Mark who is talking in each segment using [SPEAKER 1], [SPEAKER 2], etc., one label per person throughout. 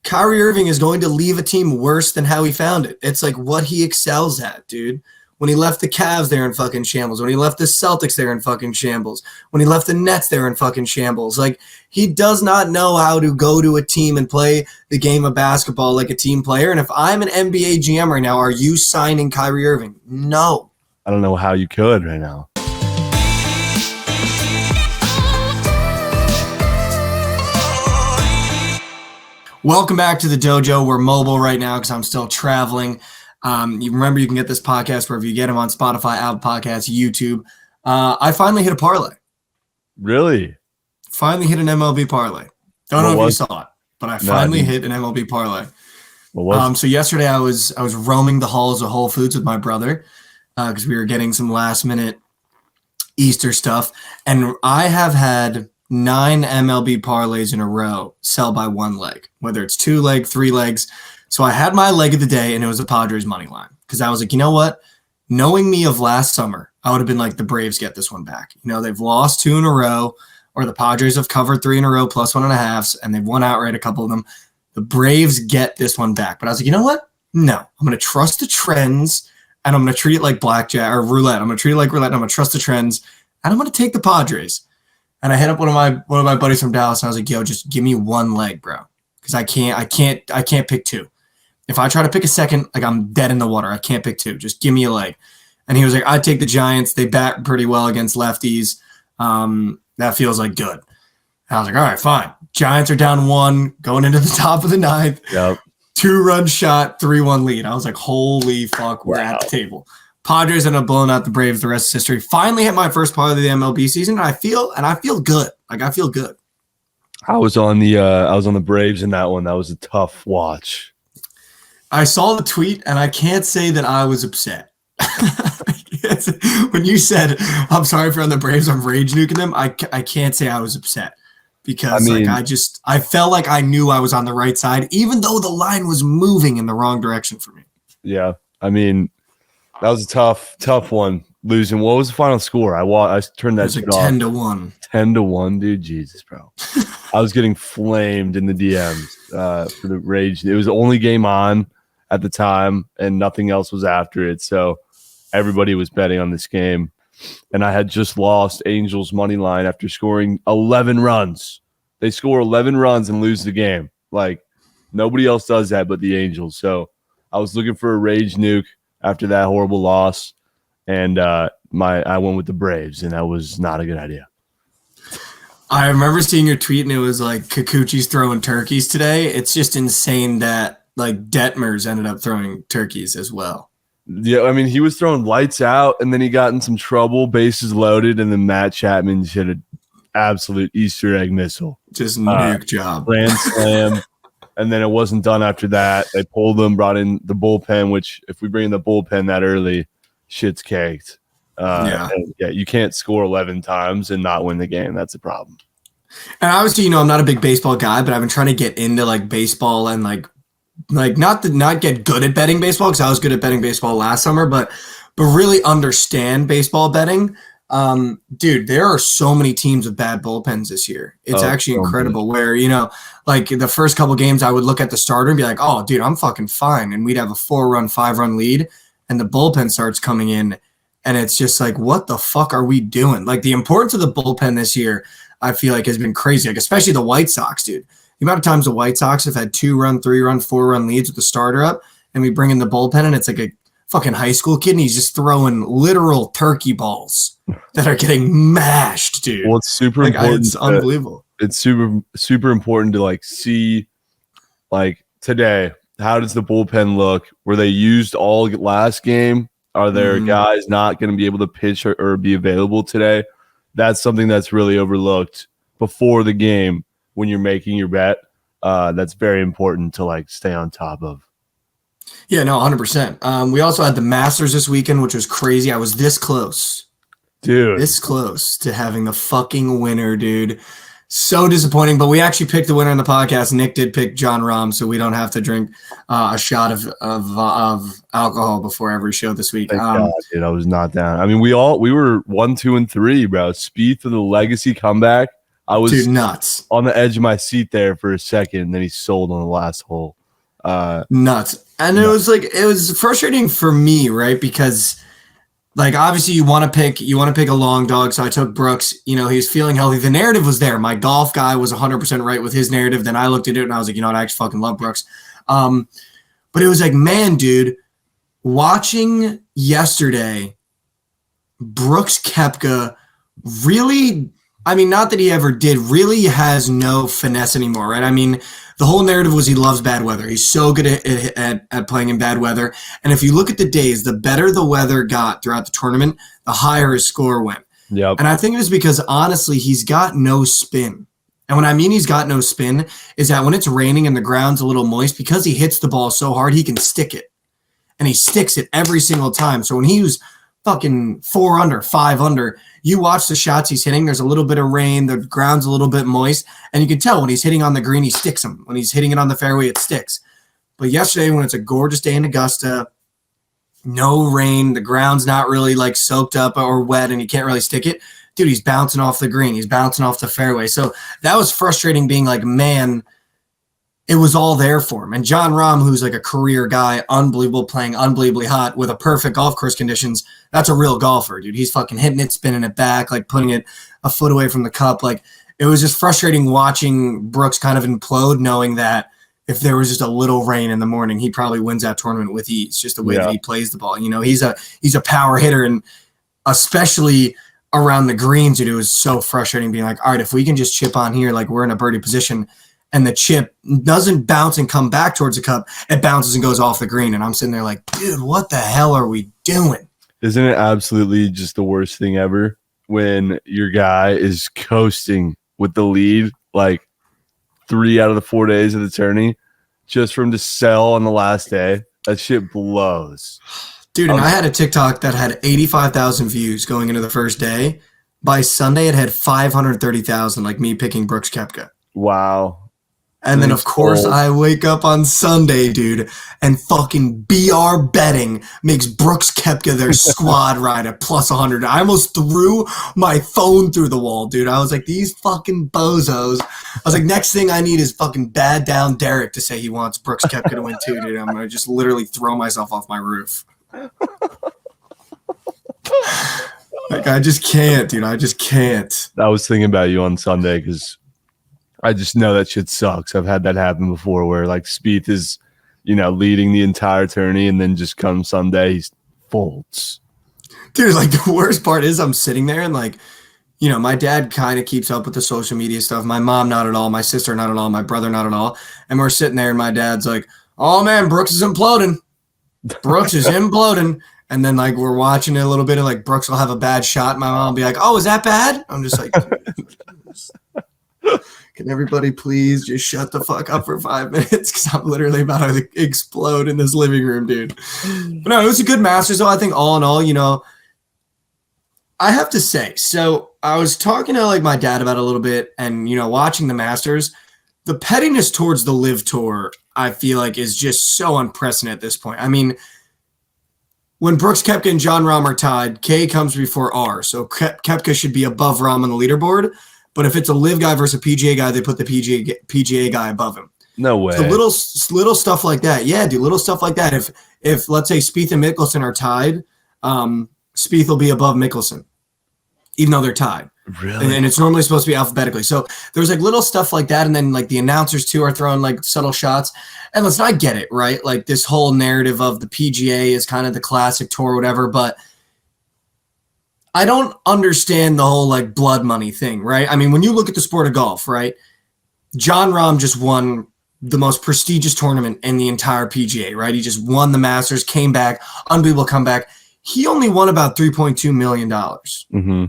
[SPEAKER 1] Kyrie Irving is going to leave a team worse than how he found it. It's like what he excels at, dude. When he left the Cavs, they're in fucking shambles. When he left the Celtics, they're in fucking shambles. When he left the Nets, they're in fucking shambles. Like, he does not know how to go to a team and play the game of basketball like a team player. And if I'm an NBA GM right now, are you signing Kyrie Irving? No.
[SPEAKER 2] I don't know how you could right now.
[SPEAKER 1] Welcome back to the dojo. We're mobile right now because I'm still traveling. You remember you can get this podcast wherever you get them on Spotify, Apple Podcasts, YouTube. I finally hit a parlay.
[SPEAKER 2] Really?
[SPEAKER 1] Finally hit an MLB parlay. Don't know if you saw it, but I finally hit an MLB parlay. So yesterday I was roaming the halls of Whole Foods with my brother because we were getting some last minute Easter stuff, and I have had 9 MLB parlays in a row sell by one leg, whether it's 2 leg, 3 legs. So I had my leg of the day, and it was the Padres money line because I was like, you know what? Knowing me of last summer, I would have been like, the Braves get this one back. You know, they've lost 2 in a row, or the Padres have covered 3 in a row plus 1.5, and they've won outright a couple of them. The Braves get this one back. But I was like, you know what? No, I'm going to trust the trends, and I'm going to treat it like blackjack or roulette. I'm going to treat it like roulette, and I'm going to trust the trends, and I'm going to take the Padres. And I hit up one of my buddies from Dallas, and I was like, yo, just give me one leg, bro. Because I can't pick 2. If I try to pick a second, like, I'm dead in the water. I can't pick 2. Just give me a leg. And he was like, I'd take the Giants. They bat pretty well against lefties. That feels like good. And I was like, all right, fine. Giants are down 1 going into the top of the 9th.
[SPEAKER 2] Yep.
[SPEAKER 1] 2-run shot, 3-1 lead. I was like, holy fuck, we're at the table. Padres ended up blowing out the Braves. The rest is history. Finally hit my first part of the MLB season, and I feel good. Like, I feel good.
[SPEAKER 2] I was on the Braves in that one. That was a tough watch.
[SPEAKER 1] I saw the tweet, and I can't say that I was upset. When you said, I'm sorry for on the Braves, I'm rage nuking them, I can't say I was upset. Because I felt like I knew I was on the right side, even though the line was moving in the wrong direction for me.
[SPEAKER 2] Yeah, I mean, that was a tough one. Losing. What was the final score? I turned that shit off.
[SPEAKER 1] 10-1.
[SPEAKER 2] 10-1, dude. Jesus, bro. I was getting flamed in the DMs for the rage. It was the only game on at the time, and nothing else was after it. So everybody was betting on this game, and I had just lost Angels money line after scoring 11 runs. They score 11 runs and lose the game. Like, nobody else does that but the Angels. So I was looking for a rage nuke after that horrible loss, and I went with the Braves, and that was not a good idea.
[SPEAKER 1] I remember seeing your tweet, and it was like, Kikuchi's throwing turkeys today. It's just insane that, like, Detmers ended up throwing turkeys as well.
[SPEAKER 2] Yeah, I mean, he was throwing lights out, and then he got in some trouble, bases loaded, and then Matt Chapman hit an absolute Easter egg missile.
[SPEAKER 1] Just nuke job.
[SPEAKER 2] Grand slam. And then it wasn't done after that. They pulled them, brought in the bullpen, which if we bring in the bullpen that early, shit's caked. You can't score 11 times and not win the game. That's a problem.
[SPEAKER 1] And obviously, I'm not a big baseball guy, but I've been trying to get into, like, baseball and, like not get good at betting baseball, because I was good at betting baseball last summer, but really understand baseball betting. Dude, there are so many teams with bad bullpens this year. It's actually incredible where, like, the first couple games I would look at the starter and be like, oh, dude, I'm fucking fine. And we'd have a 4-run, 5-run lead, and the bullpen starts coming in, and it's just like, what the fuck are we doing? Like, the importance of the bullpen this year, I feel like, has been crazy. Like, especially the White Sox, dude. The amount of times the White Sox have had 2-run, 3-run, 4-run leads with the starter up, and we bring in the bullpen, and it's like a fucking high school kid, and he's just throwing literal turkey balls that are getting mashed, dude.
[SPEAKER 2] Well, it's super important.
[SPEAKER 1] It's unbelievable.
[SPEAKER 2] It's super important to, like, see, like, today, how does the bullpen look? Were they used all last game? Are there guys not going to be able to pitch or be available today? That's something that's really overlooked before the game when you're making your bet. That's very important to, like, stay on top of.
[SPEAKER 1] Yeah, no, 100%. We also had the Masters this weekend, which was crazy. I was this close.
[SPEAKER 2] Dude.
[SPEAKER 1] This close to having the fucking winner, dude. So disappointing, but we actually picked the winner in the podcast. Nick did pick John Rahm, so we don't have to drink a shot of alcohol before every show this week.
[SPEAKER 2] Thank God, dude, I was not down. I mean, we were 1, 2, and 3, bro. Spieth for the legacy comeback I was
[SPEAKER 1] dude, nuts
[SPEAKER 2] on the edge of my seat there for a second, and then he sold on the last hole.
[SPEAKER 1] Nuts. And it was frustrating for me, right? Because like obviously you want to pick a long dog. So I took Brooks, he was feeling healthy. The narrative was there. My golf guy was 100% right with his narrative. Then I looked at it and I was like, I actually fucking love Brooks. But it was like, man, dude, watching yesterday, Brooks Koepka really, not that he ever did, really has no finesse anymore, right? The whole narrative was he loves bad weather. He's so good at playing in bad weather. And if you look at the days, the better the weather got throughout the tournament, the higher his score went.
[SPEAKER 2] Yep.
[SPEAKER 1] And I think it was because, honestly, he's got no spin. And when I mean he's got no spin is that when it's raining and the ground's a little moist, because he hits the ball so hard, he can stick it. And he sticks it every single time. So when he was fucking 4 under, 5 under, you watch the shots he's hitting, there's a little bit of rain, the ground's a little bit moist, and you can tell when he's hitting on the green, he sticks them. When he's hitting it on the fairway, it sticks. But yesterday, when it's a gorgeous day in Augusta, no rain, the ground's not really like soaked up or wet, and he can't really stick it, dude, he's bouncing off the green, he's bouncing off the fairway. So that was frustrating, being like, man, it was all there for him. And Jon Rahm, who's like a career guy, unbelievable, playing unbelievably hot with a perfect golf course conditions, that's a real golfer, dude. He's fucking hitting it, spinning it back, like putting it a foot away from the cup. Like, it was just frustrating watching Brooks kind of implode, knowing that if there was just a little rain in the morning, he probably wins that tournament with ease, just the way that he plays the ball. He's a power hitter, and especially around the greens, dude, it was so frustrating being like, all right, if we can just chip on here, like we're in a birdie position, and the chip doesn't bounce and come back towards the cup, it bounces and goes off the green. And I'm sitting there like, dude, what the hell are we doing?
[SPEAKER 2] Isn't it absolutely just the worst thing ever when your guy is coasting with the lead like 3 out of the 4 days of the tourney just for him to sell on the last day? That shit blows.
[SPEAKER 1] Dude, and I had a TikTok that had 85,000 views going into the first day. By Sunday, it had 530,000, like me picking Brooks Koepka.
[SPEAKER 2] Wow.
[SPEAKER 1] And then, of course, I wake up on Sunday, dude, and fucking BR Betting makes Brooks Koepka their squad ride at plus 100. I almost threw my phone through the wall, dude. I was like, these fucking bozos. I was like, next thing I need is fucking bad down Derek to say he wants Brooks Koepka to win too, dude. I'm going to just literally throw myself off my roof. Like, I just can't, dude. I just can't.
[SPEAKER 2] I was thinking about you on Sunday because I just know that shit sucks. I've had that happen before where like Spieth is, leading the entire tourney, and then just come Sunday, he folds.
[SPEAKER 1] Dude, like the worst part is I'm sitting there and like, my dad kind of keeps up with the social media stuff. My mom, not at all. My sister, not at all. My brother, not at all. And we're sitting there and my dad's like, oh man, Brooks is imploding. Brooks is imploding. And then like we're watching it a little bit and like Brooks will have a bad shot. And my mom will be like, oh, is that bad? I'm just like, can everybody please just shut the fuck up for 5 minutes? Because I'm literally about to explode in this living room, dude. But no, it was a good Masters, though. I think all in all, I have to say, so I was talking to like my dad about it a little bit, and watching the Masters, the pettiness towards the Live Tour, I feel like is just so unprecedented at this point. When Brooks Koepka and Jon Rahm are tied, K comes before R. So Koepka should be above Rahm on the leaderboard. But if it's a Live guy versus a PGA guy, they put the PGA guy above him.
[SPEAKER 2] No way.
[SPEAKER 1] So little stuff like that. Yeah, dude, little stuff like that. If let's say Spieth and Mickelson are tied, Spieth will be above Mickelson, even though they're tied.
[SPEAKER 2] Really?
[SPEAKER 1] And it's normally supposed to be alphabetically. So there's like little stuff like that. And then like the announcers too are throwing like subtle shots. And listen, I get it, right? Like this whole narrative of the PGA is kind of the classic tour or whatever, but I don't understand the whole like blood money thing, right? When you look at the sport of golf, right? Jon Rahm just won the most prestigious tournament in the entire PGA, right? He just won the Masters, came back, unbelievable comeback. He only won about $3.2 million.
[SPEAKER 2] Mm-hmm.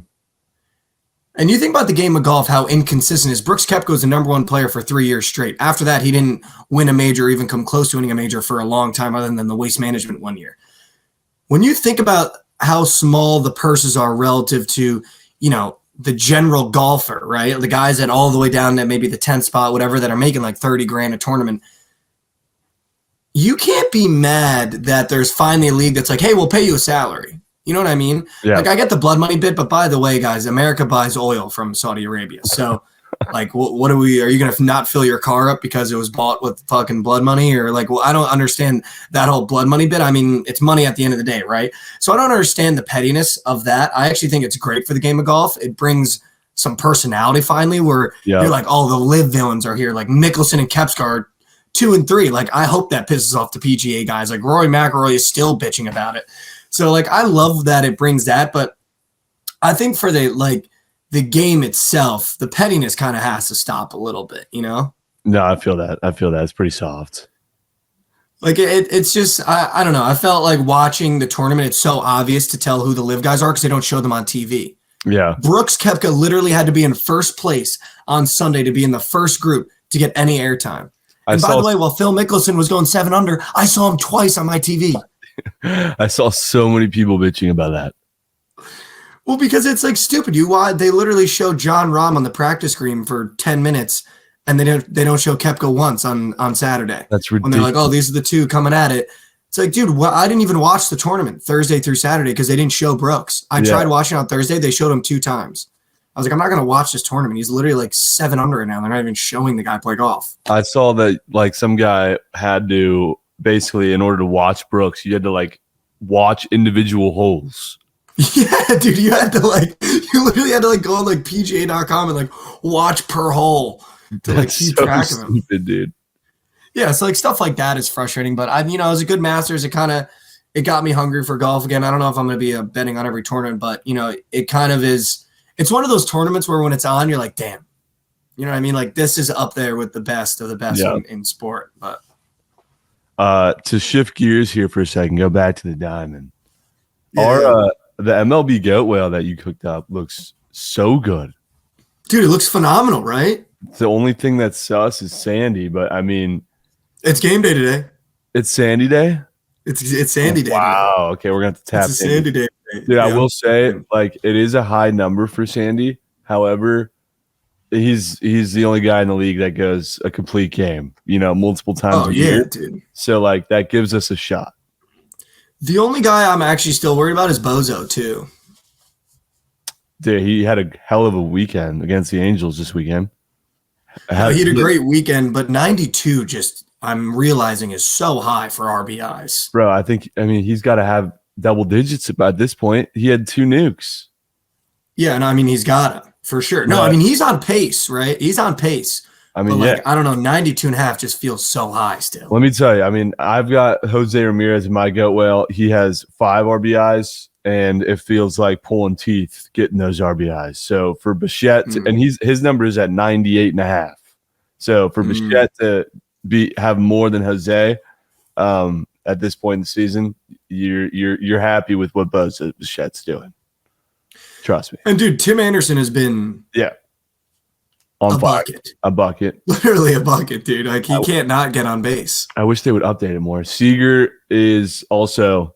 [SPEAKER 1] And you think about the game of golf, how inconsistent is. Brooks Koepka was the number one player for 3 years straight. After that, he didn't win a major or even come close to winning a major for a long time other than the Waste Management 1 year. When you think about how small the purses are relative to, the general golfer, right? The guys that all the way down at maybe the 10th spot, whatever, that are making like 30 grand a tournament. You can't be mad that there's finally a league that's like, hey, we'll pay you a salary. You know what I mean?
[SPEAKER 2] Yeah.
[SPEAKER 1] Like I get the blood money bit, but by the way, guys, America buys oil from Saudi Arabia. So Like, what are you going to not fill your car up because it was bought with fucking blood money? Or like, well, I don't understand that whole blood money bit. I mean, it's money at the end of the day, right? So I don't understand the pettiness of that. I actually think it's great for the game of golf. It brings some personality finally where you're like, oh, the live villains are here. Like Mickelson and Koepka are 2 and 3. Like, I hope that pisses off the PGA guys. Like Rory McIlroy is still bitching about it. So like, I love that it brings that, but I think for the game itself, the pettiness kind of has to stop a little bit, you know?
[SPEAKER 2] No, I feel that. It's pretty soft.
[SPEAKER 1] Like it's just, I don't know. I felt like watching the tournament, it's so obvious to tell who the live guys are because they don't show them on TV.
[SPEAKER 2] Yeah.
[SPEAKER 1] Brooks Koepka literally had to be in first place on Sunday to be in the first group to get any airtime. And by the way, while Phil Mickelson was going 7 under, I saw him twice on my TV.
[SPEAKER 2] I saw so many people bitching about that.
[SPEAKER 1] Well, because it's like stupid. They literally show John Rahm on the practice screen for 10 minutes, and they don't show Koepka once on Saturday.
[SPEAKER 2] That's ridiculous.
[SPEAKER 1] When they're like, oh, these are the two coming at it. It's like, dude, I didn't even watch the tournament Thursday through Saturday because they didn't show Brooks. I tried watching on Thursday. They showed him 2 times. I was like, I'm not going to watch this tournament. He's literally like 7 under right now. They're not even showing the guy play golf.
[SPEAKER 2] I saw that like some guy had to basically, in order to watch Brooks, you had to like watch individual holes.
[SPEAKER 1] Yeah, dude, you literally had to like go on like PGA.com and like watch per hole to like keep track of him.
[SPEAKER 2] Stupid, dude.
[SPEAKER 1] Yeah, so like stuff like that is frustrating, but it was a good Masters. It got me hungry for golf again. I don't know if I'm going to be betting on every tournament, but it kind of is. It's one of those tournaments where when it's on, you're like, damn, you know what I mean? Like this is up there with the best of the best in sport. But
[SPEAKER 2] to shift gears here for a second, go back to the diamond. Yeah. The MLB goat whale that you cooked up looks so good.
[SPEAKER 1] Dude, it looks phenomenal, right?
[SPEAKER 2] The only thing that's sus is Sandy, but I mean,
[SPEAKER 1] it's game day today.
[SPEAKER 2] It's Sandy day?
[SPEAKER 1] It's Sandy day.
[SPEAKER 2] Wow. Today. Okay, we're going to have to tap
[SPEAKER 1] it's Sandy day.
[SPEAKER 2] Dude, I will say, like, it is a high number for Sandy. However, he's the only guy in the league that goes a complete game, multiple times a year.
[SPEAKER 1] Dude.
[SPEAKER 2] So, like, that gives us a shot.
[SPEAKER 1] The only guy I'm actually still worried about is Bozo, too.
[SPEAKER 2] Dude, he had a hell of a weekend against the Angels this weekend.
[SPEAKER 1] He had a great weekend, but 92 just, I'm realizing, is so high for RBIs.
[SPEAKER 2] Bro, he's got to have double digits at this point. He had 2 nukes.
[SPEAKER 1] Yeah, no, he's got to, for sure. No, he's on pace, right? He's on pace. I don't know, 92 and a half just feels so high still.
[SPEAKER 2] Let me tell you, I've got Jose Ramirez in my goat whale. He has 5 RBIs, and it feels like pulling teeth getting those RBIs. So for Bichette, and his number is at 98 and a half. So for Bichette to have more than Jose at this point in the season, you're happy with what Bichette's doing. Trust me.
[SPEAKER 1] And dude, Tim Anderson has been
[SPEAKER 2] on
[SPEAKER 1] a bucket.
[SPEAKER 2] A bucket.
[SPEAKER 1] Literally a bucket, dude. Like he can't not get on base.
[SPEAKER 2] I wish they would update it more. Seager is also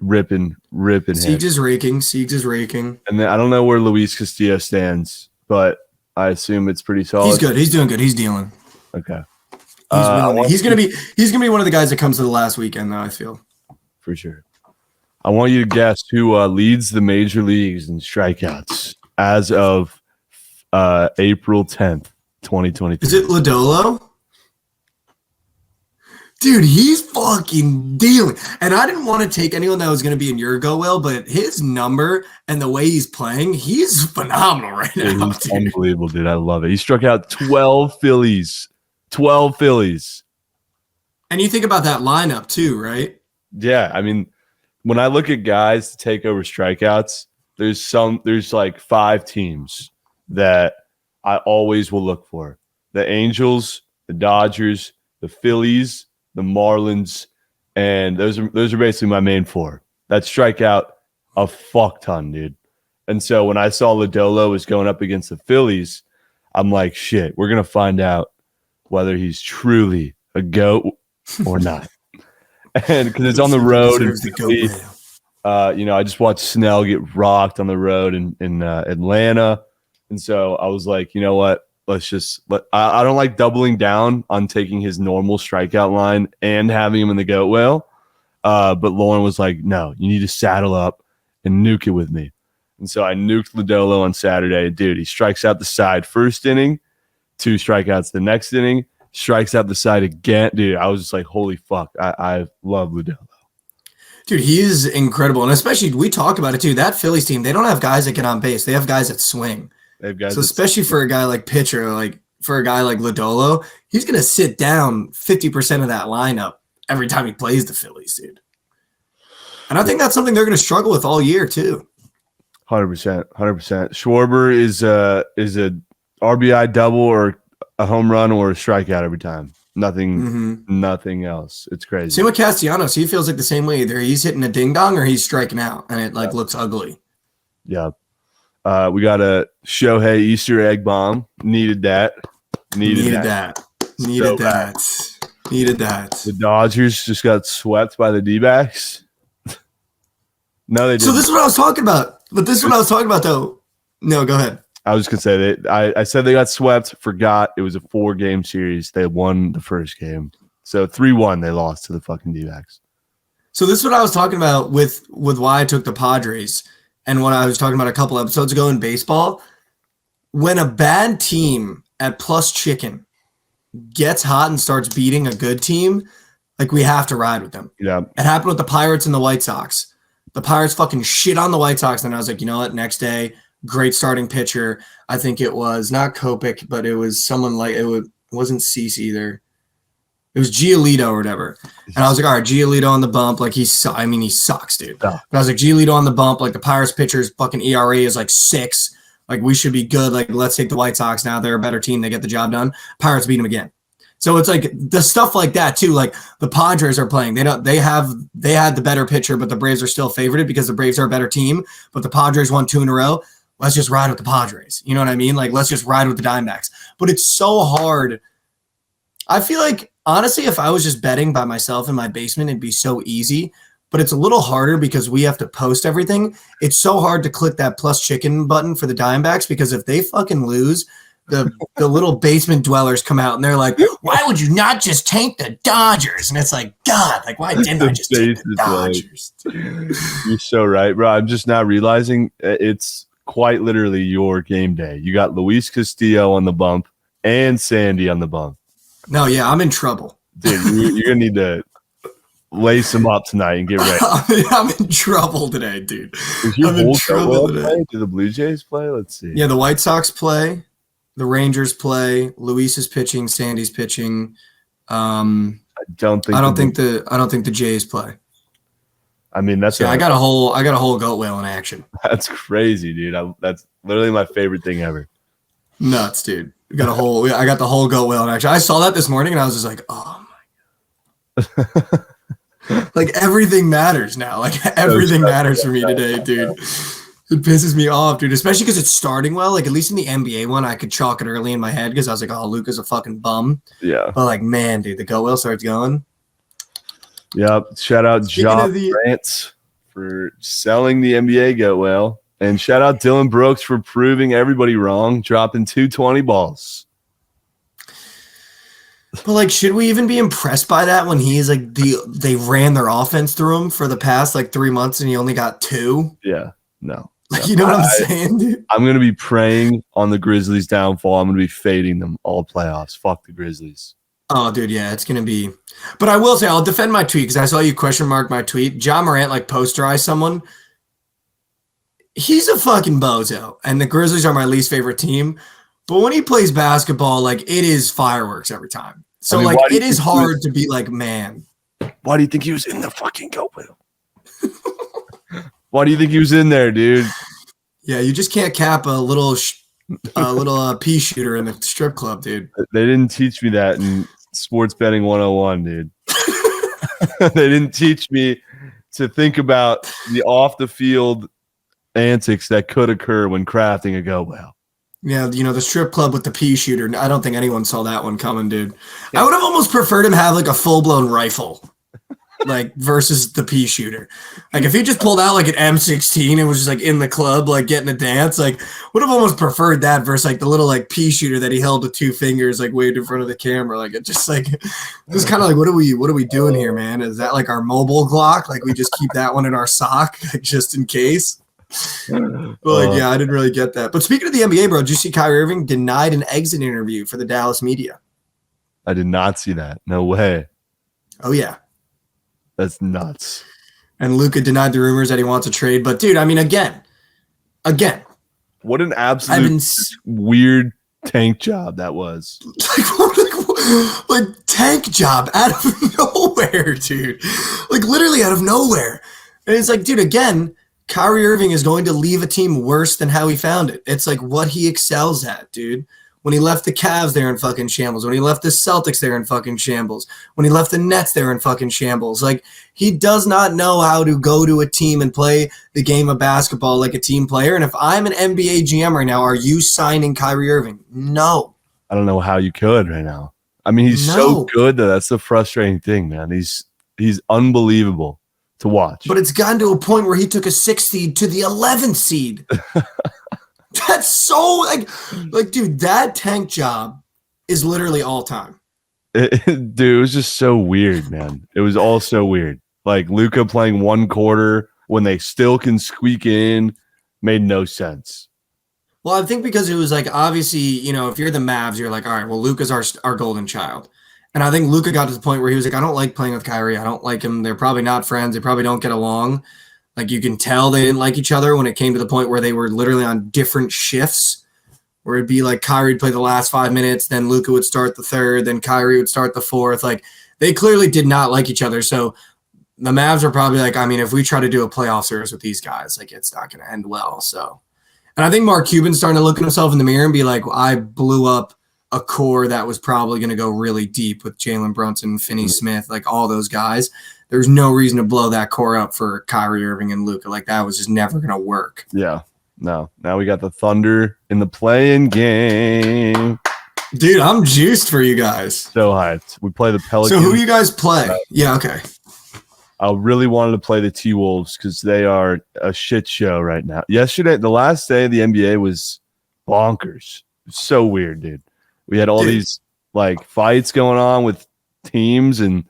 [SPEAKER 2] ripping.
[SPEAKER 1] Siegs is raking. And
[SPEAKER 2] then I don't know where Luis Castillo stands, but I assume it's pretty solid.
[SPEAKER 1] He's good. He's doing good. He's dealing.
[SPEAKER 2] Okay.
[SPEAKER 1] He's gonna be one of the guys that comes to the last weekend, though, I feel.
[SPEAKER 2] For sure. I want you to guess who leads the major leagues in strikeouts as of April 10th, 2023.
[SPEAKER 1] Is it Lodolo? Dude, he's fucking dealing. And I didn't want to take anyone that was going to be in your go well, but his number and the way he's playing, he's phenomenal right now.
[SPEAKER 2] He's unbelievable, dude. I love it. He struck out 12 Phillies. 12 Phillies.
[SPEAKER 1] And you think about that lineup too, right?
[SPEAKER 2] Yeah. When I look at guys to take over strikeouts, there's like 5 teams that I always will look for. The Angels, the Dodgers, the Phillies, the Marlins, and those are basically my main 4 that strike out a fuck ton, dude. And so when I saw Lodolo was going up against the Phillies, I'm like, shit, we're gonna find out whether he's truly a GOAT or not. And because it's on the road, and Philly, I just watched Snell get rocked on the road in Atlanta, and so I was like, you know what? I don't like doubling down on taking his normal strikeout line and having him in the goat whale. But Lauren was like, no, you need to saddle up and nuke it with me. And so I nuked Lodolo on Saturday. Dude, he strikes out the side first inning, 2 strikeouts the next inning, strikes out the side again. Dude, I was just like, holy fuck. I love Lodolo.
[SPEAKER 1] Dude, he is incredible. And especially, we talked about it too. That Phillies team, they don't have guys that get on base. They have guys that swing.
[SPEAKER 2] They have guys
[SPEAKER 1] so especially for a guy like pitcher, like for a guy like Lodolo, he's going to sit down 50% of that lineup every time he plays the Phillies, dude. And I think that's something they're going to struggle with all year too.
[SPEAKER 2] 100%. Schwarber is a RBI double or a home run or a strikeout every time. Nothing else. It's crazy.
[SPEAKER 1] Same with Castellanos. He feels like the same way. Either he's hitting a ding dong or he's striking out, and it looks ugly.
[SPEAKER 2] Yeah. We got a Shohei Easter egg bomb. Needed that. Needed that. The Dodgers just got swept by the D-backs. No, they didn't.
[SPEAKER 1] So this is what I was talking about. But this is what I was talking about, though. No, go ahead.
[SPEAKER 2] I was going to say, I said they got swept, forgot it was a 4-game series. They won the first game. So 3-1, they lost to the fucking D-backs.
[SPEAKER 1] So this is what I was talking about with why I took the Padres and what I was talking about a couple episodes ago in baseball. When a bad team at plus chicken gets hot and starts beating a good team, like we have to ride with them.
[SPEAKER 2] Yeah.
[SPEAKER 1] It happened with the Pirates and the White Sox. The Pirates fucking shit on the White Sox, and I was like, you know what? Next day, great starting pitcher. I think it was not Kopech, but it was someone like it wasn't Cease either. It was Giolito or whatever. And I was like, all right, Giolito on the bump. Like he sucks, dude.
[SPEAKER 2] Yeah.
[SPEAKER 1] But I was like, Giolito on the bump. Like the Pirates pitcher's fucking ERA is like 6. Like we should be good. Like let's take the White Sox now. They're a better team. They get the job done. Pirates beat them again. So it's like the stuff like that too. Like the Padres are playing. They had the better pitcher, but the Braves are still favorited because the Braves are a better team. But the Padres won 2 in a row. Let's just ride with the Padres. You know what I mean? Like let's just ride with the Diamondbacks. But it's so hard. I feel like honestly, if I was just betting by myself in my basement, it'd be so easy. But it's a little harder because we have to post everything. It's so hard to click that plus chicken button for the Diamondbacks because if they fucking lose, the little basement dwellers come out and they're like, why would you not just tank the Dodgers? And it's like, God, like why didn't I just tank the Dodgers?
[SPEAKER 2] You're so right, bro. I'm just now realizing it's quite literally your game day. You got Luis Castillo on the bump and Sandy on the bump.
[SPEAKER 1] No, yeah, I'm in trouble.
[SPEAKER 2] Dude, you're going to need to lace them up tonight and get ready.
[SPEAKER 1] I'm in trouble today, dude.
[SPEAKER 2] I'm in trouble today. Do the Blue Jays play? Let's see.
[SPEAKER 1] Yeah, the White Sox play. The Rangers play. Luis is pitching. Sandy's pitching. I don't think the Jays play.
[SPEAKER 2] I mean, that's
[SPEAKER 1] I got a whole goat whale in action.
[SPEAKER 2] That's crazy, dude. That's literally my favorite thing ever.
[SPEAKER 1] Nuts, dude. I got the whole goat whale in action. I saw that this morning and I was just like, oh my God. Like everything matters now. Like everything matters for me today, dude. It pisses me off, dude, especially because it's starting well. Like, at least in the NBA one, I could chalk it early in my head because I was like, oh, Luka's a fucking bum.
[SPEAKER 2] Yeah.
[SPEAKER 1] But, like, man, dude, the go well starts going.
[SPEAKER 2] Yep. Shout out Trent for selling the NBA go well. And shout out Dylan Brooks for proving everybody wrong, dropping 220 balls.
[SPEAKER 1] But, like, should we even be impressed by that when he's, like, they ran their offense through him for the past, like, 3 months and he only got 2?
[SPEAKER 2] Yeah. No.
[SPEAKER 1] Like, you know what I'm saying, dude?
[SPEAKER 2] I'm going to be praying on the Grizzlies' downfall. I'm going to be fading them all playoffs. Fuck the Grizzlies.
[SPEAKER 1] Oh, dude, yeah, it's going to be. But I will say, I'll defend my tweet because I saw you question mark my tweet. John Morant, like, posterized someone. He's a fucking bozo, and the Grizzlies are my least favorite team. But when he plays basketball, like, it is fireworks every time. So, like, it is hard to be like, man.
[SPEAKER 2] Why do you think he was in the fucking go wheel? Why do you think he was in there, dude?
[SPEAKER 1] Yeah, you just can't cap a little pea shooter in the strip club, dude.
[SPEAKER 2] They didn't teach me that in sports betting 101, dude. They didn't teach me to think about the off the field antics that could occur when crafting a go well.
[SPEAKER 1] Yeah, you know, the strip club with the pea shooter. I don't think anyone saw that one coming, dude. I would have almost preferred him have like a full-blown rifle. Like versus the pea shooter. Like if he just pulled out like an M16 and was just like in the club, like getting a dance, like would have almost preferred that versus like the little like pea shooter that he held with 2 fingers, like waved in front of the camera. Like it just like, it's kind of like, what are we doing here, man? Is that like our mobile Glock? Like we just keep that one in our sock like, just in case. Yeah, I didn't really get that. But speaking of the NBA, bro, did you see Kyrie Irving denied an exit interview for the Dallas media?
[SPEAKER 2] I did not see that. No way.
[SPEAKER 1] Oh, yeah.
[SPEAKER 2] That's nuts.
[SPEAKER 1] And Luka denied the rumors that he wants a trade. But, dude, I mean, again.
[SPEAKER 2] What an absolute weird tank job that was.
[SPEAKER 1] Like tank job out of nowhere, dude. Like literally out of nowhere. And it's like, dude, again, Kyrie Irving is going to leave a team worse than how he found it. It's like what he excels at, dude. When he left the Cavs, they're in fucking shambles. When he left the Celtics, they're in fucking shambles. When he left the Nets, they're in fucking shambles. Like, he does not know how to go to a team and play the game of basketball like a team player. And if I'm an NBA GM right now, are you signing Kyrie Irving? No.
[SPEAKER 2] I don't know how you could right now. I mean, he's so good, though. That's the frustrating thing, man. He's unbelievable to watch.
[SPEAKER 1] But it's gotten to a point where he took a 6th seed to the 11th seed. That's so like, dude, that tank job is literally all time.
[SPEAKER 2] Dude, it was just so weird, man. It was all so weird. Like Luka playing one quarter when they still can squeak in made no sense.
[SPEAKER 1] Well, I think because it was like, obviously, you know, if you're the Mavs, you're like, all right, well, Luka's our golden child. And I think Luka got to the point where he was like, I don't like playing with Kyrie. I don't like him. They're probably not friends. They probably don't get along. Like, you can tell they didn't like each other when it came to the point where they were literally on different shifts, where it'd be like Kyrie would play the last 5 minutes, then Luka would start the third, then Kyrie would start the fourth. Like, they clearly did not like each other. So the Mavs are probably like, I mean, if we try to do a playoff series with these guys, like, it's not going to end well. So, and I think Mark Cuban's starting to look at himself in the mirror and be like, I blew up a core that was probably going to go really deep with Jalen Brunson, Finney Smith, like all those guys. There's no reason to blow that core up for Kyrie Irving and Luka. Like, that was just never going to work.
[SPEAKER 2] Yeah. No. Now we got the Thunder in the play-in game.
[SPEAKER 1] Dude, I'm juiced for you guys.
[SPEAKER 2] So hyped. We play the Pelicans.
[SPEAKER 1] So who you guys play? Yeah, okay.
[SPEAKER 2] I really wanted to play the T-Wolves because they are a shit show right now. Yesterday, the last day of the NBA was bonkers. So weird, dude. We had all these like fights going on with teams, and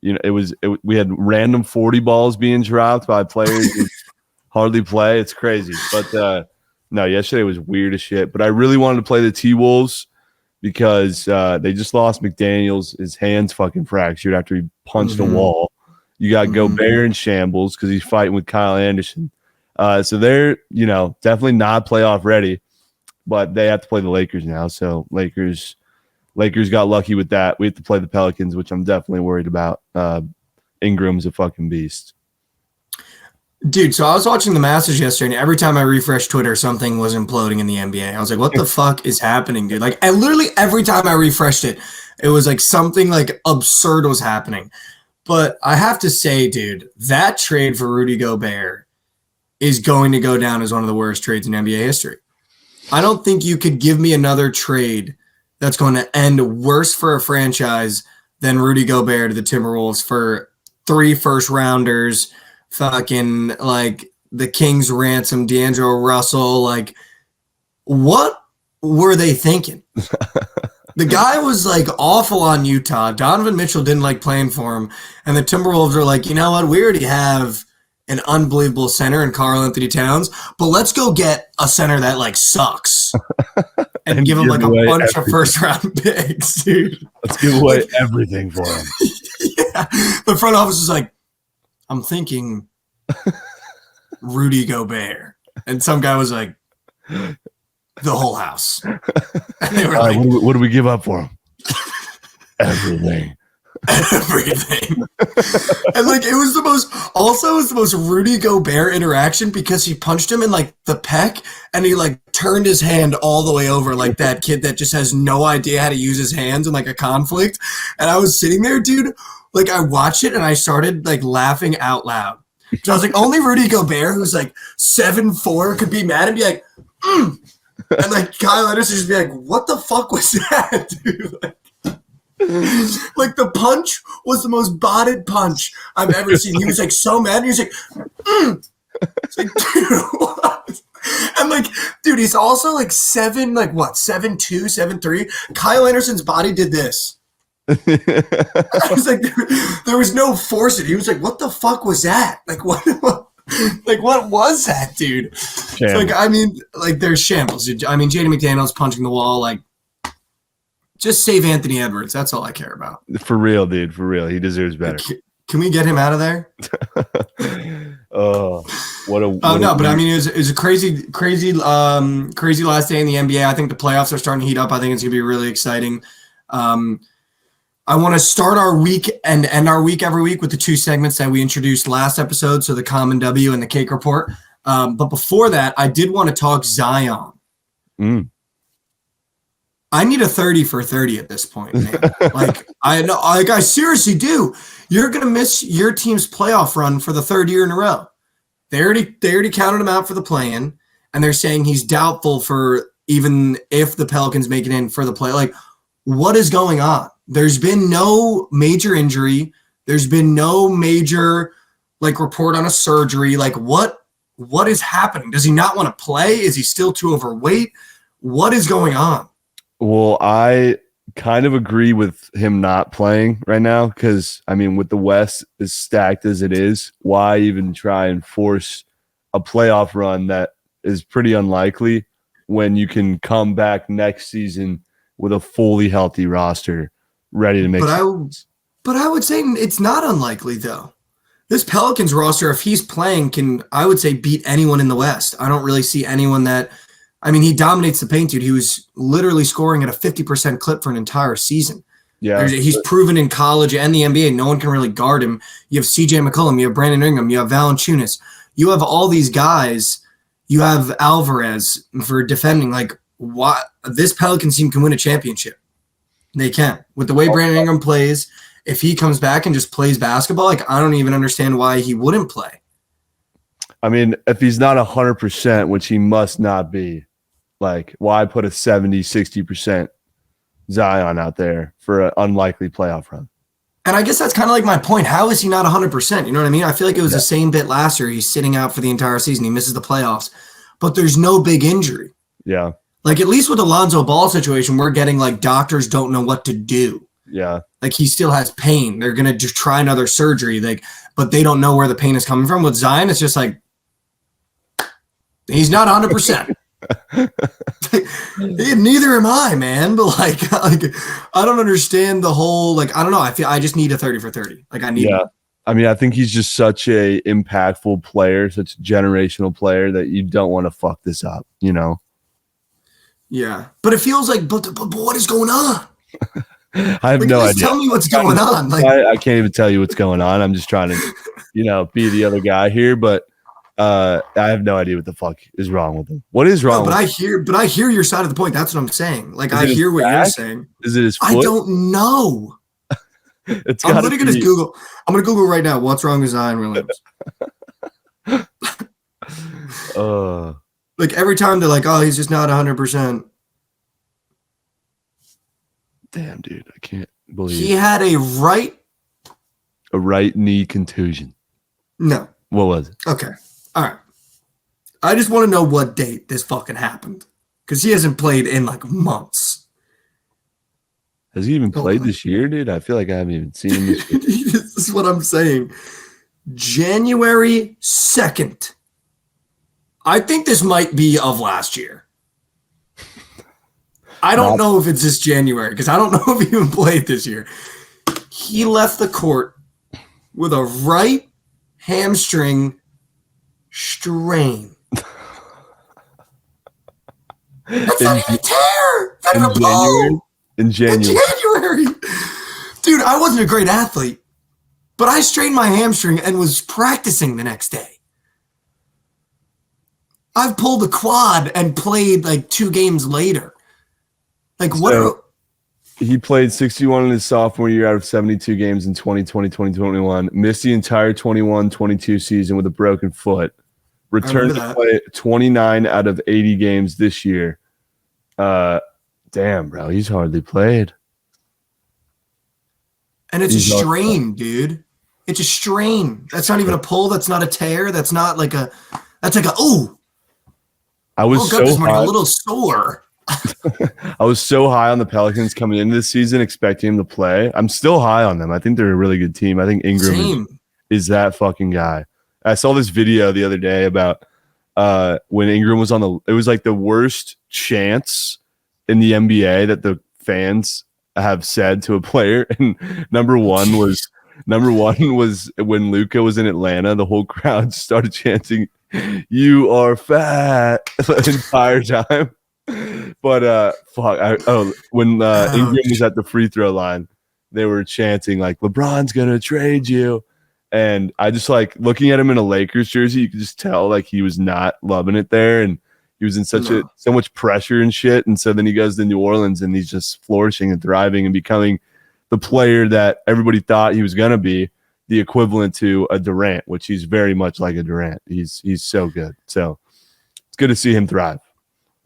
[SPEAKER 2] you know, we had random 40 balls being dropped by players who hardly play. It's crazy. But no, yesterday was weird as shit. But I really wanted to play the T-Wolves because they just lost McDaniels. His hand's fucking fractured after he punched a wall. You got Gobert in shambles because he's fighting with Kyle Anderson. So they're, you know, definitely not playoff ready, but they have to play the Lakers now. So Lakers got lucky with that. We have to play the Pelicans, which I'm definitely worried about. Ingram's a fucking beast.
[SPEAKER 1] Dude, so I was watching the Masters yesterday, and every time I refreshed Twitter, something was imploding in the NBA. I was like, what the fuck is happening, dude? Like, literally every time I refreshed it, it was like something like absurd was happening. But I have to say, dude, that trade for Rudy Gobert is going to go down as one of the worst trades in NBA history. I don't think you could give me another trade that's going to end worse for a franchise than Rudy Gobert to the Timberwolves for 3 first-rounders, fucking, like, the Kings ransom, D'Angelo Russell. Like, what were they thinking? The guy was, like, awful on Utah. Donovan Mitchell didn't like playing for him. And the Timberwolves were like, you know what? We already have an unbelievable center in Karl-Anthony Towns, but let's go get a center that, like, sucks and give him, like, a bunch of first-round picks, dude.
[SPEAKER 2] Let's give away everything for him.
[SPEAKER 1] Yeah. The front office is like, I'm thinking Rudy Gobert. And some guy was like, the whole house. And they were like,
[SPEAKER 2] what do we give up for him? Everything.
[SPEAKER 1] Everything. And like, it was the most Rudy Gobert interaction because he punched him in like the pec and he like turned his hand all the way over like that kid that just has no idea how to use his hands in like a conflict. And I was sitting there, dude, like I watched it and I started like laughing out loud. So I was like, only Rudy Gobert, who's like 7'4", could be mad and be like, And like Kyle Anderson just be like, what the fuck was that, dude? Like the punch was the most botted punch I've ever seen. He was like so mad. He was like, It's like, dude, what? And like, dude, he's also like 7'2", 7'3". Kyle Anderson's body did this. I was like, there was no force in it. He was like, what the fuck was that? Like, what? Like, what was that, dude? Like, I mean, like, there's shambles. I mean, Jaden McDaniels punching the wall. Like, just save Anthony Edwards. That's all I care about.
[SPEAKER 2] For real, dude. For real. He deserves better.
[SPEAKER 1] Can we get him out of there?
[SPEAKER 2] Oh,
[SPEAKER 1] but I mean, it was a crazy last day in the NBA. I think the playoffs are starting to heat up. I think it's gonna be really exciting. I want to start our week and end our week every week with the two segments that we introduced last episode, so the Common W and the Cake Report. But before that, I did want to talk Zion. I need a 30 for 30 at this point, man. I seriously do. You're gonna miss your team's playoff run for the third year in a row. They already counted him out for the play-in, and they're saying he's doubtful for even if the Pelicans make it in for the play. Like, what is going on? There's been no major injury. There's been no major report on a surgery. Like, what is happening? Does he not want to play? Is he still too overweight? What is going on?
[SPEAKER 2] Well, I kind of agree with him not playing right now because, I mean, with the West as stacked as it is, why even try and force a playoff run that is pretty unlikely when you can come back next season with a fully healthy roster ready to make sense?
[SPEAKER 1] But I would say it's not unlikely, though. This Pelicans roster, if he's playing, can, I would say, beat anyone in the West. I don't really see anyone that – I mean, he dominates the paint, dude. He was literally scoring at a 50% clip for an entire season.
[SPEAKER 2] Yeah,
[SPEAKER 1] he's proven in college and the NBA. No one can really guard him. You have C.J. McCollum. You have Brandon Ingram. You have Valanciunas. You have all these guys. You have Alvarez for defending. Like, what? This Pelicans team can win a championship. They can. With the way Brandon Ingram plays, if he comes back and just plays basketball, I don't even understand why he wouldn't play.
[SPEAKER 2] I mean, if he's not 100%, which he must not be, why put a 70, 60% Zion out there for an unlikely playoff run?
[SPEAKER 1] And I guess that's kind of my point. How is he not 100%? You know what I mean? I feel like it was the same bit last year. He's sitting out for the entire season. He misses the playoffs. But there's no big injury.
[SPEAKER 2] Yeah.
[SPEAKER 1] At least with the Lonzo Ball situation, we're getting doctors don't know what to do.
[SPEAKER 2] Yeah.
[SPEAKER 1] He still has pain. They're going to just try another surgery. But they don't know where the pain is coming from. With Zion, it's just he's not 100%. Neither am I, man. But I don't understand the whole I don't know. I just need a 30 for 30. I need.
[SPEAKER 2] Yeah, I mean, I think he's just such a impactful player, such a generational player that you don't want to fuck this up.
[SPEAKER 1] Yeah, but it feels but what is going on?
[SPEAKER 2] I have no idea.
[SPEAKER 1] Tell me what's going on.
[SPEAKER 2] I can't even tell you what's going on. I'm just trying to, be the other guy here, but. I have no idea what the fuck is wrong with him. What is wrong?
[SPEAKER 1] But I hear your side of the point. That's what I'm saying. I hear what you're saying.
[SPEAKER 2] Is it his foot?
[SPEAKER 1] I don't know. I'm literally gonna Google. I'm gonna Google right now. What's wrong with Zion Williams? Every time they're oh, he's just not 100%.
[SPEAKER 2] Damn, dude, I can't believe
[SPEAKER 1] he had a
[SPEAKER 2] right knee contusion.
[SPEAKER 1] No.
[SPEAKER 2] What was it?
[SPEAKER 1] Okay. All right. I just want to know what date this fucking happened. Because he hasn't played in months.
[SPEAKER 2] Has he even played this year, dude? I feel like I haven't even seen him this year.
[SPEAKER 1] This is what I'm saying. January 2nd. I think this might be of last year. I don't know if it's this January because I don't know if he even played this year. He left the court with a right hamstring strain. That's not even a tear. Not even a pull.
[SPEAKER 2] In January.
[SPEAKER 1] Dude, I wasn't a great athlete, but I strained my hamstring and was practicing the next day. I've pulled a quad and played 2 games later.
[SPEAKER 2] He played 61 in his sophomore year out of 72 games in 2020, 2021. Missed the entire 21-22 season with a broken foot. Returned to play 29 out of 80 games this year. Damn, bro. He's hardly played.
[SPEAKER 1] And it's a strain, dude. It's a strain. That's not even a pull. That's not a tear. That's not that's ooh.
[SPEAKER 2] I was
[SPEAKER 1] this morning a little sore.
[SPEAKER 2] I was so high on the Pelicans coming into this season, expecting him to play. I'm still high on them. I think they're a really good team. I think Ingram is that fucking guy. I saw this video the other day about when Ingram was it was like the worst chance in the NBA that the fans have said to a player. And number one was when Luka was in Atlanta, the whole crowd started chanting, "You are fat," the entire time. But when Ingram was at the free throw line, they were chanting like, "LeBron's gonna trade you." And I just like looking at him in a Lakers jersey, you could just tell like he was not loving it there, and he was in so much pressure and shit. And so then he goes to New Orleans and he's just flourishing and thriving and becoming the player that everybody thought he was gonna be, the equivalent to a Durant, which he's very much like a Durant. He's so good. So it's good to see him thrive.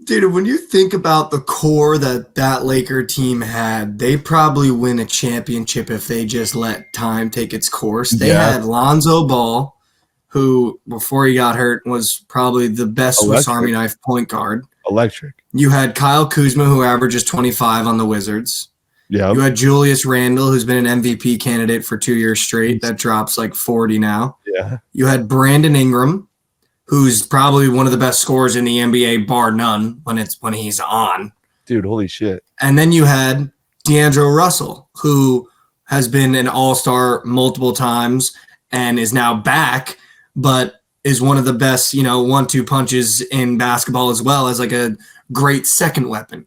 [SPEAKER 1] Dude, when you think about the core that Laker team had, they probably win a championship if they just let time take its course. They had Lonzo Ball, who, before he got hurt, was probably the best Swiss Army knife point guard.
[SPEAKER 2] Electric.
[SPEAKER 1] You had Kyle Kuzma, who averages 25 on the Wizards.
[SPEAKER 2] Yeah.
[SPEAKER 1] You had Julius Randle, who's been an MVP candidate for 2 years straight. That drops like 40 now.
[SPEAKER 2] Yeah.
[SPEAKER 1] You had Brandon Ingram, who's probably one of the best scorers in the NBA, bar none, when he's on.
[SPEAKER 2] Dude, holy shit.
[SPEAKER 1] And then you had D'Angelo Russell, who has been an all-star multiple times and is now back, but is one of the best, 1-2 punches in basketball as well, as like a great second weapon.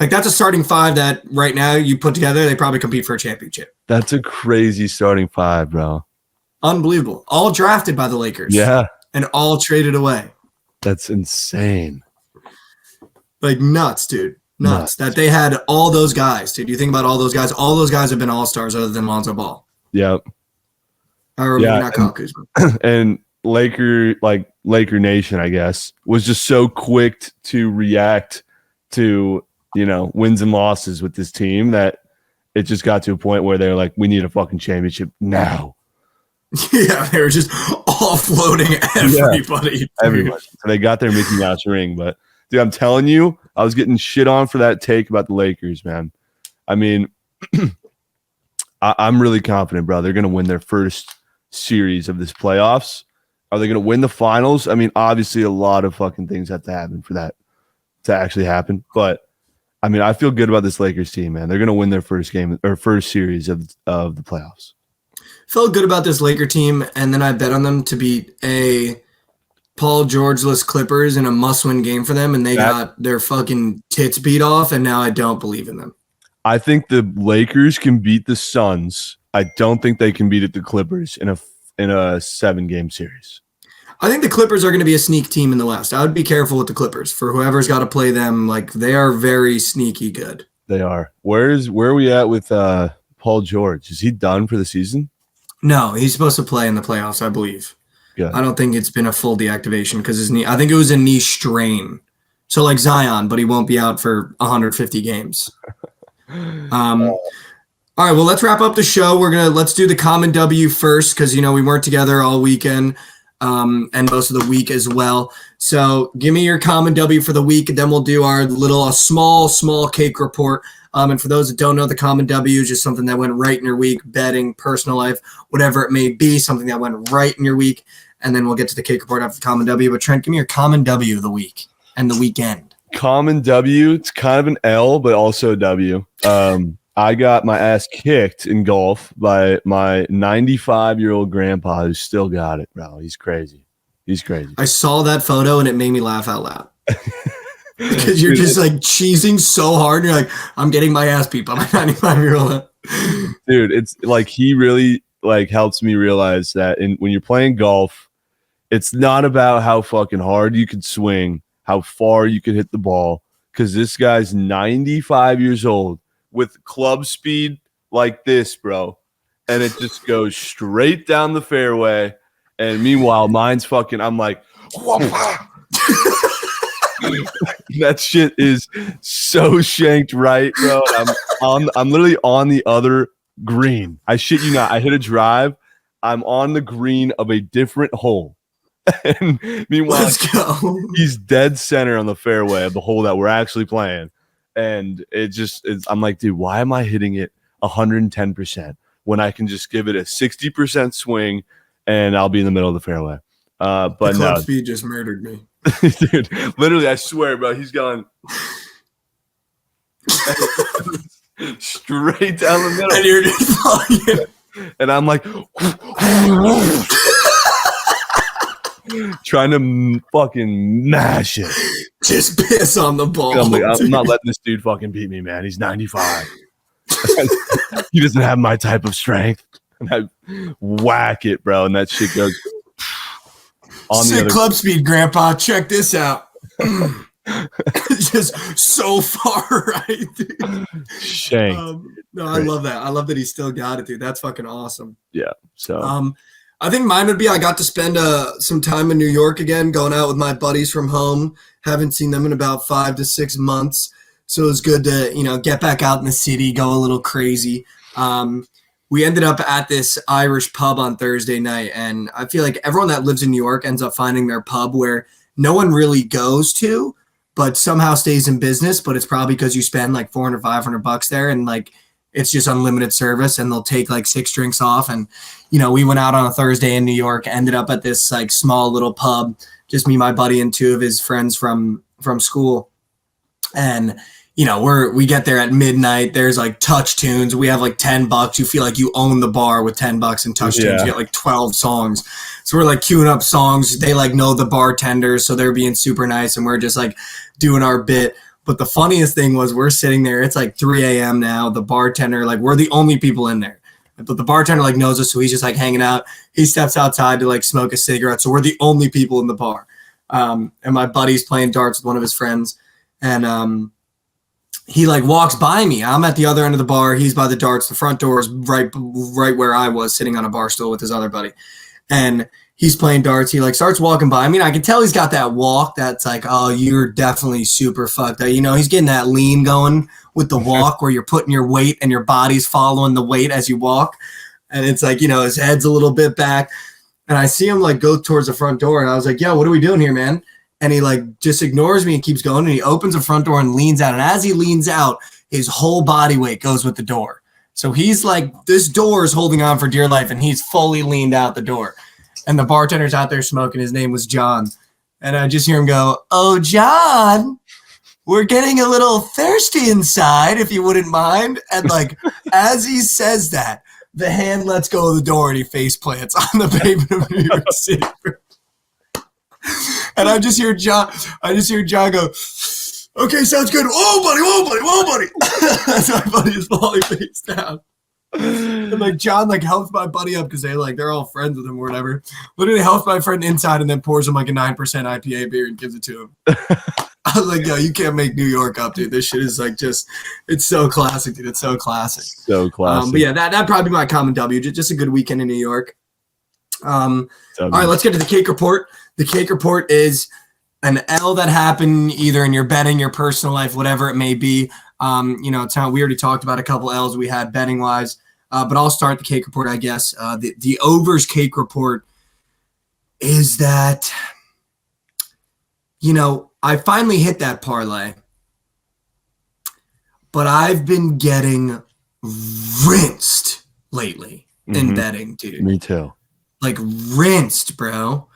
[SPEAKER 1] Like that's a starting five that right now you put together, they probably compete for a championship.
[SPEAKER 2] That's a crazy starting five, bro.
[SPEAKER 1] Unbelievable. All drafted by the Lakers.
[SPEAKER 2] Yeah.
[SPEAKER 1] And all traded away.
[SPEAKER 2] That's insane.
[SPEAKER 1] Like nuts, dude. Nuts. That they had all those guys, dude. You think about all those guys. All those guys have been all-stars other than Lonzo Ball.
[SPEAKER 2] Yep.
[SPEAKER 1] Or not Kyle Kuzma.
[SPEAKER 2] And Laker Nation, I guess, was just so quick to react to, wins and losses with this team that it just got to a point where they're like, we need a fucking championship now.
[SPEAKER 1] Yeah, they were just offloading everybody.
[SPEAKER 2] Yeah, everybody. So they got their Mickey Mouse ring. But, dude, I'm telling you, I was getting shit on for that take about the Lakers, man. I mean, I'm really confident, bro. They're going to win their first series of this playoffs. Are they going to win the finals? I mean, obviously, a lot of fucking things have to happen for that to actually happen. But, I mean, I feel good about this Lakers team, man. They're going to win their first game or first series of the playoffs.
[SPEAKER 1] Felt good about this Laker team, and then I bet on them to beat a Paul George-less Clippers in a must-win game for them, and they got their fucking tits beat off, and now I don't believe in them.
[SPEAKER 2] I think the Lakers can beat the Suns. I don't think they can beat the Clippers in a 7-game series.
[SPEAKER 1] I think the Clippers are going to be a sneak team in the West. I would be careful with the Clippers for whoever's got to play them. Like they are very sneaky good.
[SPEAKER 2] They are. Where are we at with Paul George? Is he done for the season?
[SPEAKER 1] No, he's supposed to play in the playoffs, I believe.
[SPEAKER 2] Yeah.
[SPEAKER 1] I don't think it's been a full deactivation because his knee. I think it was a knee strain. So like Zion, but he won't be out for 150 games. All right, well, let's wrap up the show. Let's do the common W first because we weren't together all weekend and most of the week as well. So give me your common W for the week, and then we'll do our small cake report. And for those that don't know, the common W is just something that went right in your week, betting, personal life, whatever it may be, something that went right in your week. And then we'll get to the cake report after the common W. But Trent, give me your common W of the week and the weekend.
[SPEAKER 2] Common W, it's kind of an L, but also a W. I got my ass kicked in golf by my 95-year-old grandpa who's still got it, bro. He's crazy. I saw that photo and it made me laugh out loud. Because you're just like cheesing so hard. And you're like, I'm getting my ass beat by my 95-year-old. Dude, it's like he really helps me realize that when you're playing golf, it's not about how fucking hard you could swing, how far you could hit the ball. Because this guy's 95 years old with club speed like this, bro. And it just goes straight down the fairway. And meanwhile, mine's fucking, I'm like, that shit is so shanked right, bro. I'm literally on the other green. I shit you not. I hit a drive. I'm on the green of a different hole. And meanwhile, he's dead center on the fairway of the hole that we're actually playing. And I'm like, dude, why am I hitting it 110% when I can just give it a 60% swing and I'll be in the middle of the fairway? But
[SPEAKER 1] the club
[SPEAKER 2] no,
[SPEAKER 1] speed just murdered me.
[SPEAKER 2] dude. Literally, I swear, bro. He's going straight down the middle,
[SPEAKER 1] and you're just fucking.
[SPEAKER 2] And I'm like, trying to fucking mash it.
[SPEAKER 1] Just piss on the ball.
[SPEAKER 2] I'm like, I'm not letting this dude fucking beat me, man. He's 95. He doesn't have my type of strength. And I whack it, bro, and that shit goes on
[SPEAKER 1] Sick
[SPEAKER 2] the other
[SPEAKER 1] club speed, Grandpa. Check this out. Just so far right, dude.
[SPEAKER 2] Shank.
[SPEAKER 1] No, I love that. I love that he still got it, dude. That's fucking awesome.
[SPEAKER 2] Yeah. So
[SPEAKER 1] I think mine would be I got to spend some time in New York again, going out with my buddies from home. Haven't seen them in about 5 to 6 months. So it was good to, get back out in the city, go a little crazy. We ended up at this Irish pub on Thursday night, and I feel like everyone that lives in New York ends up finding their pub where no one really goes to, but somehow stays in business. But it's probably because you spend like $400, $500 there, and like it's just unlimited service, and they'll take like 6 drinks off. And we went out on a Thursday in New York, ended up at this like small little pub, just me, my buddy, and 2 of his friends from school, and we get there at midnight. There's like touch tunes. We have like $10. You feel like you own the bar with $10 in touch tunes. You get like 12 songs. So we're like queuing up songs. They like know the bartenders, so they're being super nice, and we're just like doing our bit. But the funniest thing was we're sitting there. It's like 3 a.m. now. The bartender, like we're the only people in there. But the bartender like knows us, so he's just like hanging out. He steps outside to like smoke a cigarette. So we're the only people in the bar. And my buddy's playing darts with one of his friends. And he like walks by me. I'm at the other end of the bar. He's by the darts. The front door is right where I was, sitting on a bar stool with his other buddy. And he's playing darts. He like starts walking by. I mean, I can tell he's got that walk that's like, oh, you're definitely super fucked. He's getting that lean going with the walk where you're putting your weight and your body's following the weight as you walk. And it's like, his head's a little bit back. And I see him like go towards the front door. And I was like, yo, what are we doing here, man? And he like just ignores me and keeps going. And he opens the front door and leans out. And as he leans out, his whole body weight goes with the door. So he's like, this door is holding on for dear life. And he's fully leaned out the door. And the bartender's out there smoking. His name was John. And I just hear him go, oh, John, we're getting a little thirsty inside, if you wouldn't mind. And like, as he says that, the hand lets go of the door and he face plants on the pavement of New York City. And I just hear John go, okay, sounds good. Whoa, buddy. That's my buddy is falling face down. And like John like helps my buddy up because they're all friends with him or whatever. Literally helps my friend inside and then pours him like a 9% IPA beer and gives it to him. I was like, yo, you can't make New York up, dude. This shit is like it's so classic, dude. It's so classic.
[SPEAKER 2] So classic.
[SPEAKER 1] But yeah, that'd probably be my common W. Just a good weekend in New York. All right, let's get to the cake report. The cake report is an L that happened either in your betting, your personal life, whatever it may be. It's how we already talked about a couple L's we had betting wise. But I'll start the cake report, I guess. The overs cake report is that, I finally hit that parlay, but I've been getting rinsed lately in betting, dude.
[SPEAKER 2] Me too.
[SPEAKER 1] Like rinsed, bro.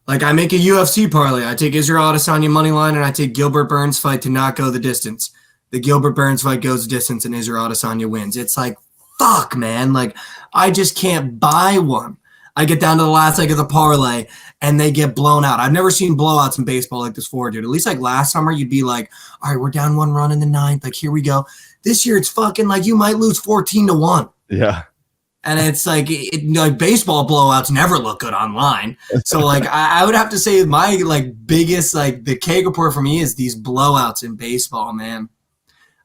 [SPEAKER 1] Like I make a UFC parlay. I take Israel Adesanya money line and I take Gilbert Burns fight to not go the distance. The Gilbert Burns fight goes the distance and Israel Adesanya wins. It's like, fuck, man. Like I just can't buy one. I get down to the last leg of the parlay and they get blown out. I've never seen blowouts in baseball like this before, dude. At least like last summer, you'd be like, all right, we're down 1 run in the 9th. Like, here we go. This year, it's fucking like you might lose 14-1.
[SPEAKER 2] Yeah.
[SPEAKER 1] And it's like, baseball blowouts never look good online. So like, I would have to say my like biggest, like the cake report for me is these blowouts in baseball, man.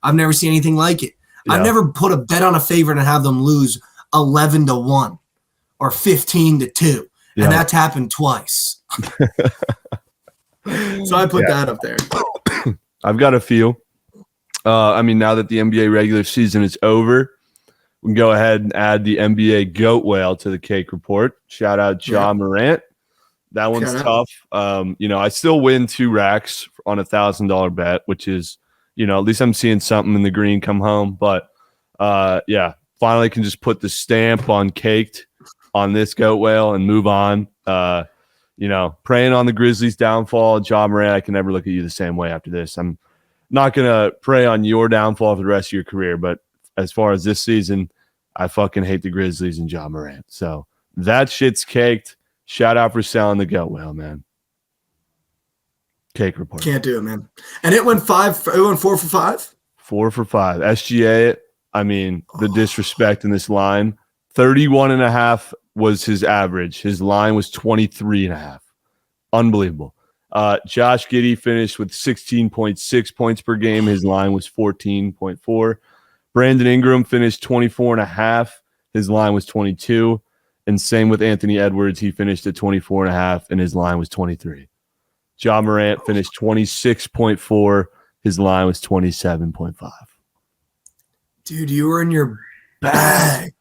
[SPEAKER 1] I've never seen anything like it. Yeah. I've never put a bet on a favorite and have them lose 11-1 or 15-2. Yeah. And that's happened twice. So I put that up there.
[SPEAKER 2] I've got a few. Now that the NBA regular season is over, we can go ahead and add the NBA GOAT whale to the cake report. Shout out John Morant. That one's tough. I still win 2 racks on $1,000 bet, which is, at least I'm seeing something in the green come home. But finally can just put the stamp on caked on this GOAT whale and move on. preying on the Grizzlies' downfall. Ja Morant, I can never look at you the same way after this. I'm not going to prey on your downfall for the rest of your career, but as far as this season, I fucking hate the Grizzlies and Ja Morant. So that shit's caked. Shout out for selling the goat whale, man. Cake report.
[SPEAKER 1] Can't do it, man. And it went 4 for 5?
[SPEAKER 2] 4 for 5. SGA, the disrespect in this line. 31.5 was his average. His line was 23.5. Unbelievable. Josh Giddey finished with 16.6 points per game. His line was 14.4. Brandon Ingram finished 24.5. His line was 22. And same with Anthony Edwards. He finished at 24.5, and his line was 23. Ja Morant finished 26.4. His line was 27.5.
[SPEAKER 1] Dude, you were in your bag.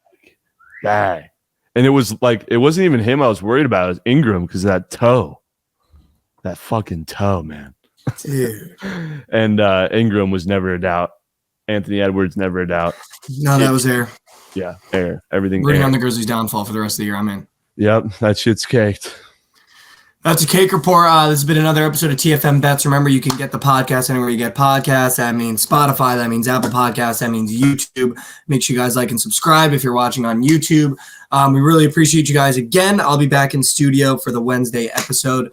[SPEAKER 2] And it was it wasn't even him I was worried about. It was Ingram because of that toe. That fucking toe, man.
[SPEAKER 1] Dude.
[SPEAKER 2] And Ingram was never a doubt. Anthony Edwards, never a doubt.
[SPEAKER 1] No, that was air.
[SPEAKER 2] Yeah, air. Everything.
[SPEAKER 1] Rooting on the Grizzlies' downfall for the rest of the year. I'm in.
[SPEAKER 2] Yep, that shit's caked.
[SPEAKER 1] That's a cake report. This has been another episode of TFM Bets. Remember, you can get the podcast anywhere you get podcasts. That means Spotify. That means Apple Podcasts. That means YouTube. Make sure you guys like and subscribe if you're watching on YouTube. We really appreciate you guys. Again, I'll be back in studio for the Wednesday episode.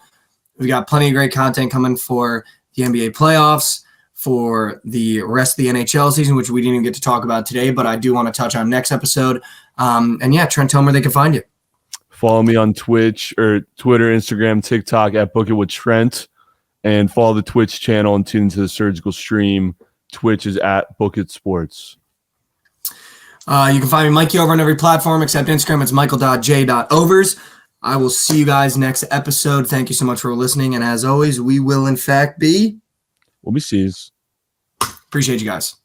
[SPEAKER 1] We got plenty of great content coming for the NBA playoffs, for the rest of the NHL season, which we didn't even get to talk about today, but I do want to touch on next episode. Trent, tell them where they can find you.
[SPEAKER 2] Follow me on Twitch or Twitter, Instagram, TikTok at Book It with Trent, and follow the Twitch channel and tune into the surgical stream. Twitch is at Book It Sports.
[SPEAKER 1] You can find me, Mikey, over on every platform except Instagram. It's michael.j.overs. I will see you guys next episode. Thank you so much for listening. And as always, we will in fact be.
[SPEAKER 2] We'll be sees.
[SPEAKER 1] Appreciate you guys.